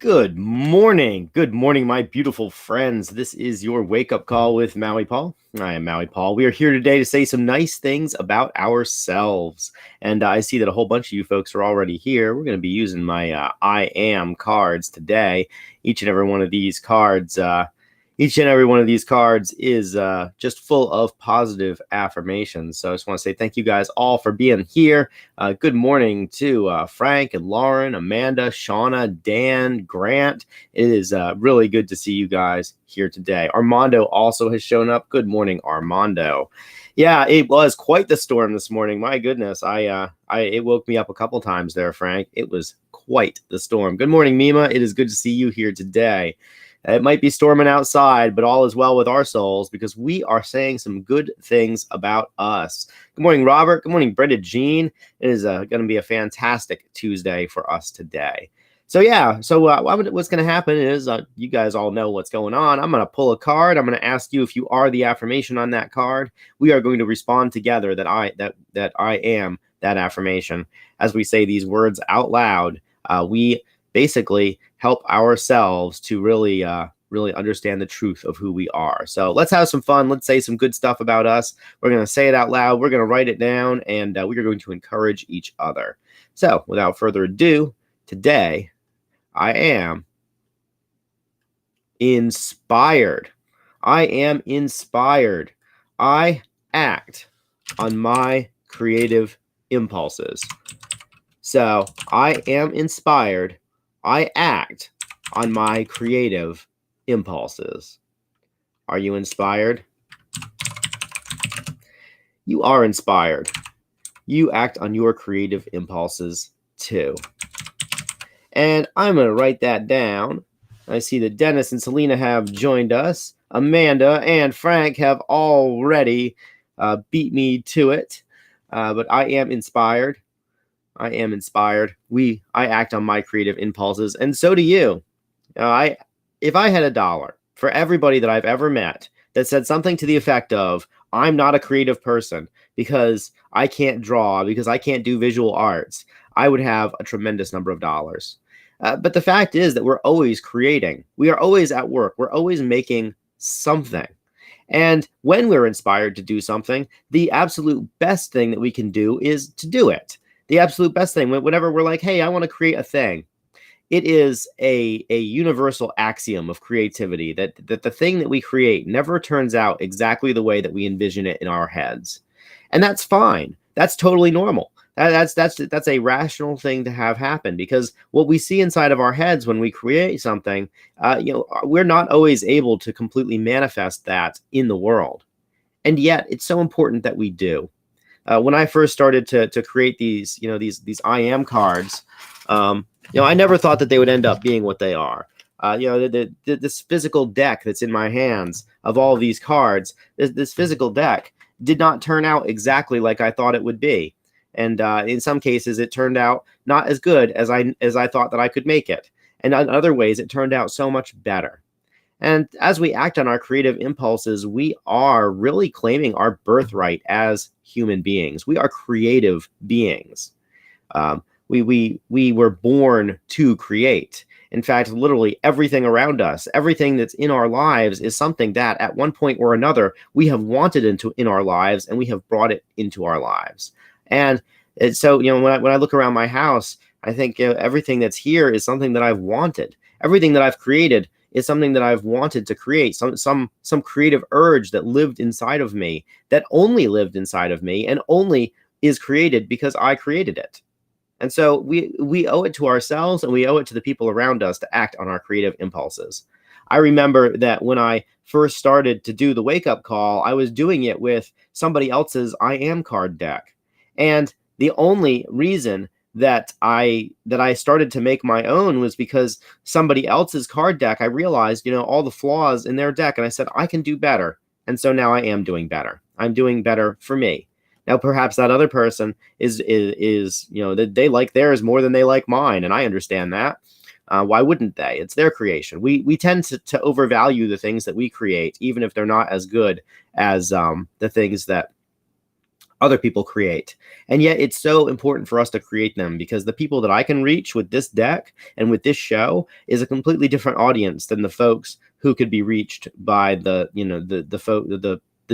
Good morning. Good morning, my beautiful friends. This is your wake up call with Maui Paul. I am Maui Paul. We are here today to say some nice things about ourselves. And I see that a whole bunch of you folks are already here. We're going to be using my I am cards today. Each and every one of these cards is just full of positive affirmations. So I just want to say thank you guys all for being here. Good morning to Frank and Lauren, Amanda, Shauna, Dan, Grant. It is really good to see you guys here today. Armando also has shown up. Good morning, Armando. Yeah, it was quite the storm this morning. My goodness, it woke me up a couple times there, Frank. It was quite the storm. Good morning, Mima. It is good to see you here today. It might be storming outside, but all is well with our souls because we are saying some good things about us. Good morning, Robert. Good morning, Brenda Jean. It is going to be a fantastic Tuesday for us today. So what's going to happen is you guys all know what's going on. I'm going to pull a card. I'm going to ask you if you are the affirmation on that card. We are going to respond together that I am that affirmation. As we say these words out loud, we basically help ourselves to really understand the truth of who we are. So let's have some fun. Let's say some good stuff about us. We're going to say it out loud. We're going to write it down, and we are going to encourage each other. So without further ado, today I am inspired. I am inspired. I act on my creative impulses. So I am inspired. I act on my creative impulses. Are you inspired? You are inspired. You act on your creative impulses too. And I'm going to write that down. I see that Dennis and Selena have joined us. Amanda and Frank have already beat me to it. But I am inspired. I am inspired. I act on my creative impulses, and so do you. If I had $1 for everybody that I've ever met that said something to the effect of, I'm not a creative person because I can't draw, because I can't do visual arts, I would have a tremendous number of dollars. But the fact is that we're always creating. We are always at work. We're always making something. And when we're inspired to do something, the absolute best thing that we can do is to do it. The absolute best thing, whenever we're like, hey, I want to create a thing, it is a universal axiom of creativity that the thing that we create never turns out exactly the way that we envision it in our heads. And that's fine. That's totally normal. That's a rational thing to have happen, because what we see inside of our heads when we create something, we're not always able to completely manifest that in the world. And yet it's so important that we do. When I first started to create these I am cards, I never thought that they would end up being what they are. This physical deck that's in my hands of all these cards, this physical deck did not turn out exactly like I thought it would be. And in some cases, it turned out not as good as I thought that I could make it. And in other ways, it turned out so much better. And as we act on our creative impulses, we are really claiming our birthright as human beings. We are creative beings. We were born to create. In fact, literally everything around us, everything that's in our lives is something that at one point or another we have wanted in our lives, and we have brought it into our lives. And so, when I look around my house, I think everything that's here is something that I've wanted. Everything that I've created is something that I've wanted to create, some creative urge that lived inside of me, that only lived inside of me and only is created because I created it. And so we owe it to ourselves, and we owe it to the people around us to act on our creative impulses. I remember that when I first started to do the wake-up call, I was doing it with somebody else's I am card deck. And the only reason that I started to make my own was because somebody else's card deck, I realized, all the flaws in their deck, and I said, I can do better. And so now I am doing better. I'm doing better for me. Now, perhaps that other person is that they like theirs more than they like mine, and I understand that. Why wouldn't they? It's their creation. We tend to overvalue the things that we create, even if they're not as good as the things that other people create. And yet it's so important for us to create them, because the people that I can reach with this deck and with this show is a completely different audience than the folks who could be reached by the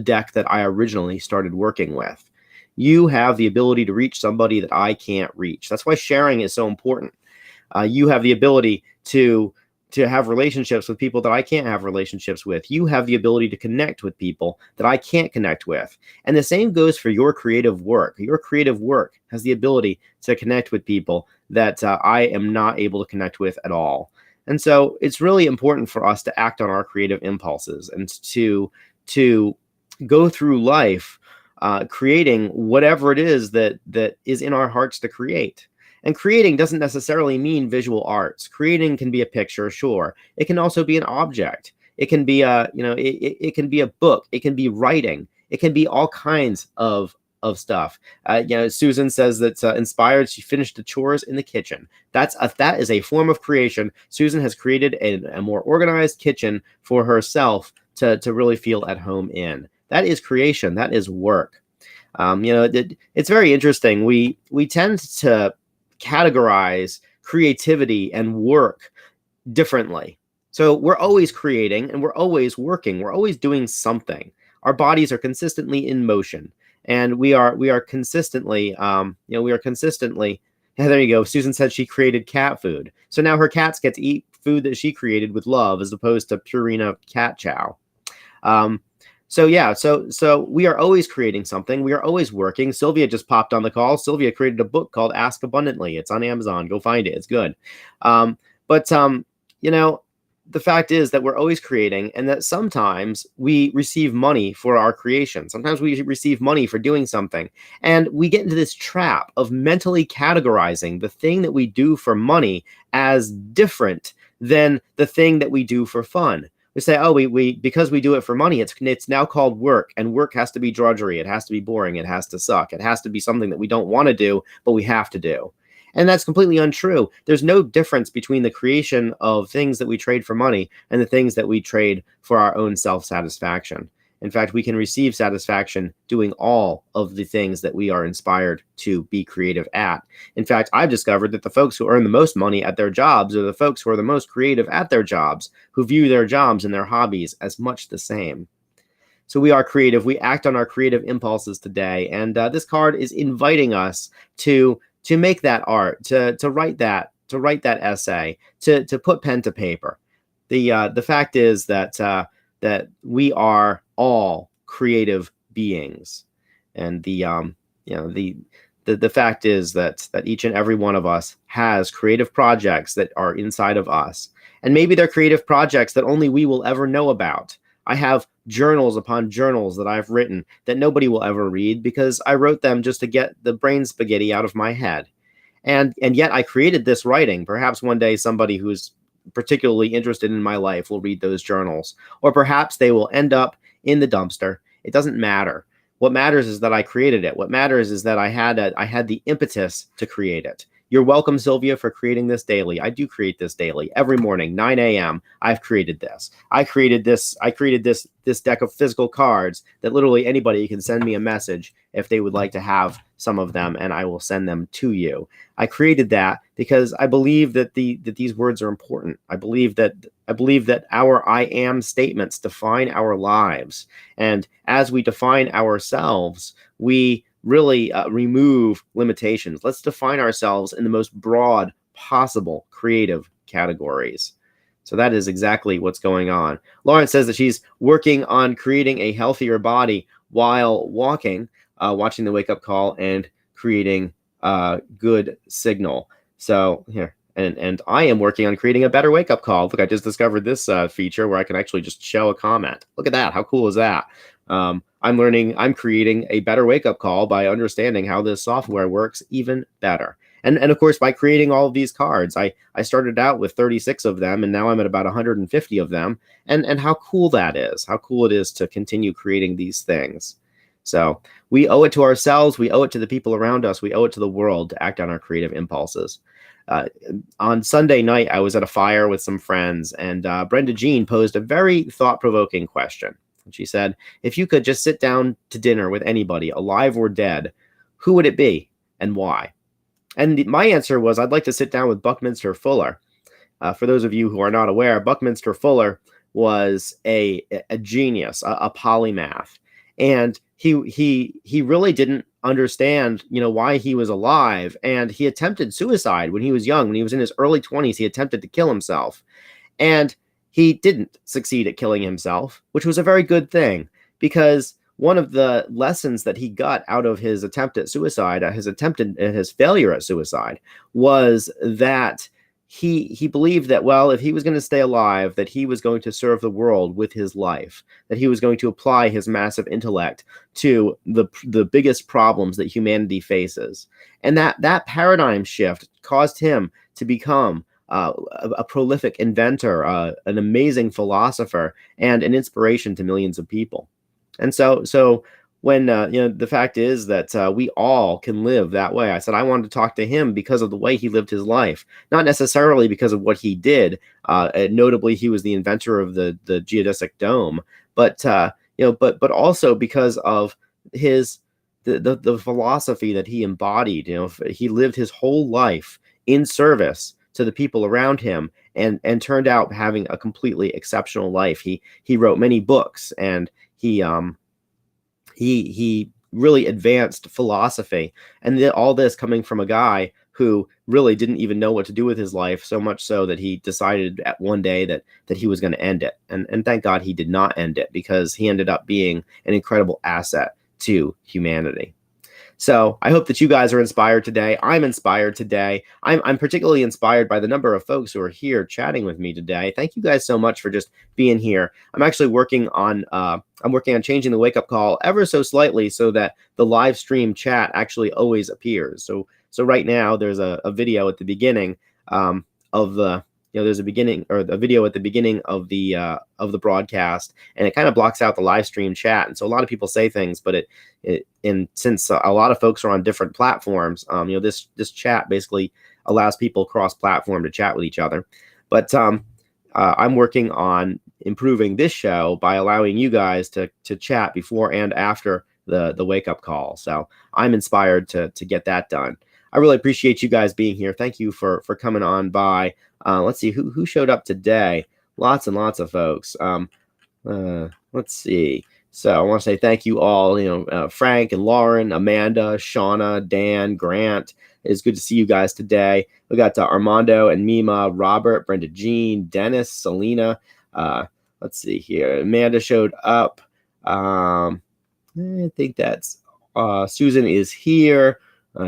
deck that I originally started working with. You have the ability to reach somebody that I can't reach. That's why sharing is so important. You have the ability to have relationships with people that I can't have relationships with. You have the ability to connect with people that I can't connect with. And the same goes for your creative work. Your creative work has the ability to connect with people that I am not able to connect with at all. And so it's really important for us to act on our creative impulses and to go through life creating whatever it is that is in our hearts to create. And creating doesn't necessarily mean visual arts. Creating can be a picture, sure. It can also be an object. It can be it can be a book. It can be writing. It can be all kinds of stuff. Susan says that inspired. She finished the chores in the kitchen. That is a form of creation. Susan has created a more organized kitchen for herself to really feel at home in. That is creation. That is work. It's very interesting. We tend to categorize creativity and work differently. So we're always creating and we're always working. We're always doing something. Our bodies are consistently in motion, and we are consistently yeah, there you go. Susan said she created cat food. So now her cats get to eat food that she created with love, as opposed to Purina cat chow. So yeah, so we are always creating something. We are always working. Sylvia just popped on the call. Sylvia created a book called Ask Abundantly. It's on Amazon. Go find it. It's good. But the fact is that we're always creating, and that sometimes we receive money for our creation. Sometimes we receive money for doing something. And we get into this trap of mentally categorizing the thing that we do for money as different than the thing that we do for fun. We say, oh, we because we do it for money, it's now called work, and work has to be drudgery. It has to be boring. It has to suck. It has to be something that we don't want to do, but we have to do. And that's completely untrue. There's no difference between the creation of things that we trade for money and the things that we trade for our own self-satisfaction. In fact, we can receive satisfaction doing all of the things that we are inspired to be creative at. In fact, I've discovered that the folks who earn the most money at their jobs are the folks who are the most creative at their jobs, who view their jobs and their hobbies as much the same. So we are creative. We act on our creative impulses today. And this card is inviting us to make that art, to write that essay, to put pen to paper. The fact is that we are all creative beings, and the fact is that each and every one of us has creative projects that are inside of us, and maybe they're creative projects that only we will ever know about. I have journals upon journals that I've written that nobody will ever read, because I wrote them just to get the brain spaghetti out of my head. And yet I created this writing. Perhaps one day somebody who's particularly interested in my life will read those journals, or perhaps they will end up in the dumpster. It doesn't matter. What matters is that I created it. What matters is that I had the impetus to create it. You're welcome, Sylvia, for creating this daily. I do create this daily. Every morning, 9 a.m., I've created this. I created this deck of physical cards that literally anybody can send me a message if they would like to have some of them, and I will send them to you. I created that because I believe that these words are important. I believe that our I am statements define our lives. And as we define ourselves, we really remove limitations. Let's define ourselves in the most broad possible creative categories. So that is exactly what's going on. Lauren says that she's working on creating a healthier body while walking, watching the wake up call, and creating good signal. So here, and I am working on creating a better wake up call. Look, I just discovered this feature where I can actually just show a comment. Look at that. How cool is that? I'm creating a better wake-up call by understanding how this software works even better. And of course, by creating all of these cards, I started out with 36 of them, and now I'm at about 150 of them. And how cool that is, how cool it is to continue creating these things. So we owe it to ourselves, we owe it to the people around us, we owe it to the world to act on our creative impulses. On Sunday night, I was at a fire with some friends, and Brenda Jean posed a very thought-provoking question. And she said, if you could just sit down to dinner with anybody, alive or dead, who would it be and why? And my answer was, I'd like to sit down with Buckminster Fuller. For those of you who are not aware, Buckminster Fuller was a genius, a polymath, and he really didn't understand, why he was alive, and he attempted suicide when he was young. When he was in his early 20s, he attempted to kill himself, and he didn't succeed at killing himself, which was a very good thing, because one of the lessons that he got out of his attempt at suicide, his failure at suicide, was that he believed that, well, if he was going to stay alive, that he was going to serve the world with his life, that he was going to apply his massive intellect to the biggest problems that humanity faces. And that paradigm shift caused him to become a prolific inventor, an amazing philosopher, and an inspiration to millions of people. And so when the fact is that we all can live that way, I said I wanted to talk to him because of the way he lived his life, not necessarily because of what he did. Notably, he was the inventor of the geodesic dome, but but also because of the philosophy that he embodied. He lived his whole life in service to the people around him, and turned out having a completely exceptional life. He wrote many books, and he really advanced philosophy, and all this coming from a guy who really didn't even know what to do with his life, so much so that he decided at one day that he was going to end it. And thank God he did not end it, because he ended up being an incredible asset to humanity. So I hope that you guys are inspired today. I'm inspired today. I'm particularly inspired by the number of folks who are here chatting with me today. Thank you guys so much for just being here. I'm actually working on changing the wake up call ever so slightly so that the live stream chat actually always appears. So right now there's a video at the beginning of the there's a video at the beginning of the broadcast, and it kind of blocks out the live stream chat. And so a lot of people say things, but and since a lot of folks are on different platforms, this chat basically allows people cross-platform to chat with each other. But I'm working on improving this show by allowing you guys to chat before and after the wake up call. So I'm inspired to get that done. I really appreciate you guys being here. Thank you for coming on by. Let's see who showed up today. Lots and lots of folks. Let's see. So I want to say thank you all. Frank and Lauren, Amanda, Shauna, Dan, Grant. It's good to see you guys today. We got Armando and Mima, Robert, Brenda, Jean, Dennis, Selena. Let's see here. Amanda showed up. I think that's Susan is here.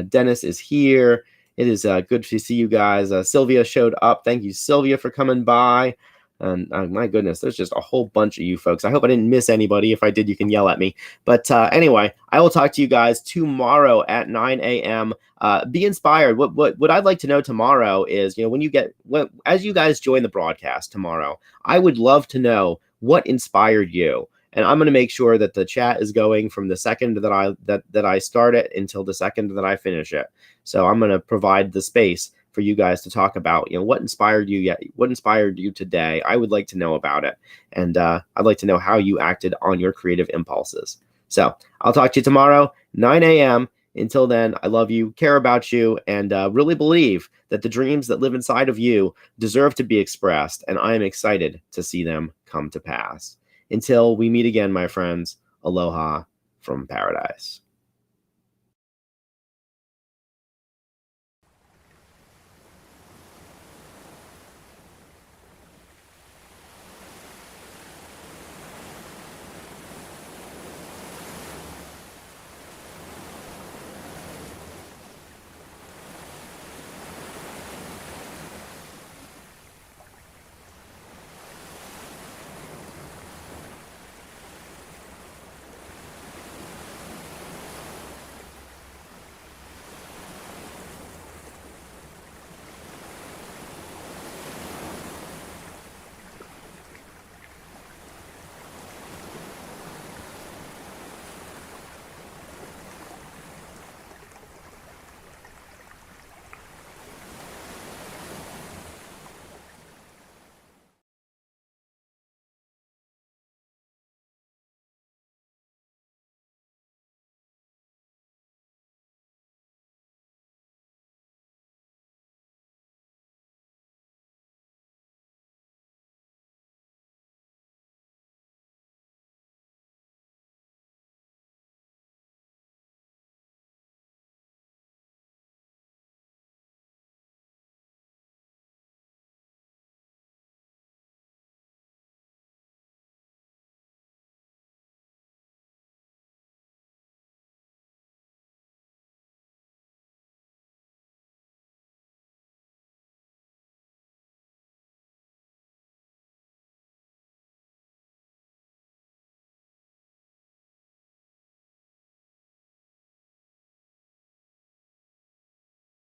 Dennis is here. It is good to see you guys. Sylvia showed up. Thank you, Sylvia, for coming by. And my goodness, there's just a whole bunch of you folks. I hope I didn't miss anybody. If I did, you can yell at me. But anyway, I will talk to you guys tomorrow at 9 a.m. Be inspired. What I'd like to know tomorrow is, as you guys join the broadcast tomorrow, I would love to know what inspired you. And I'm going to make sure that the chat is going from the second that I start it until the second that I finish it. So I'm going to provide the space for you guys to talk about, what inspired you today. I would like to know about it. And I'd like to know how you acted on your creative impulses. So I'll talk to you tomorrow, 9 a.m. Until then, I love you, care about you, and really believe that the dreams that live inside of you deserve to be expressed. And I am excited to see them come to pass. Until we meet again, my friends, aloha from paradise.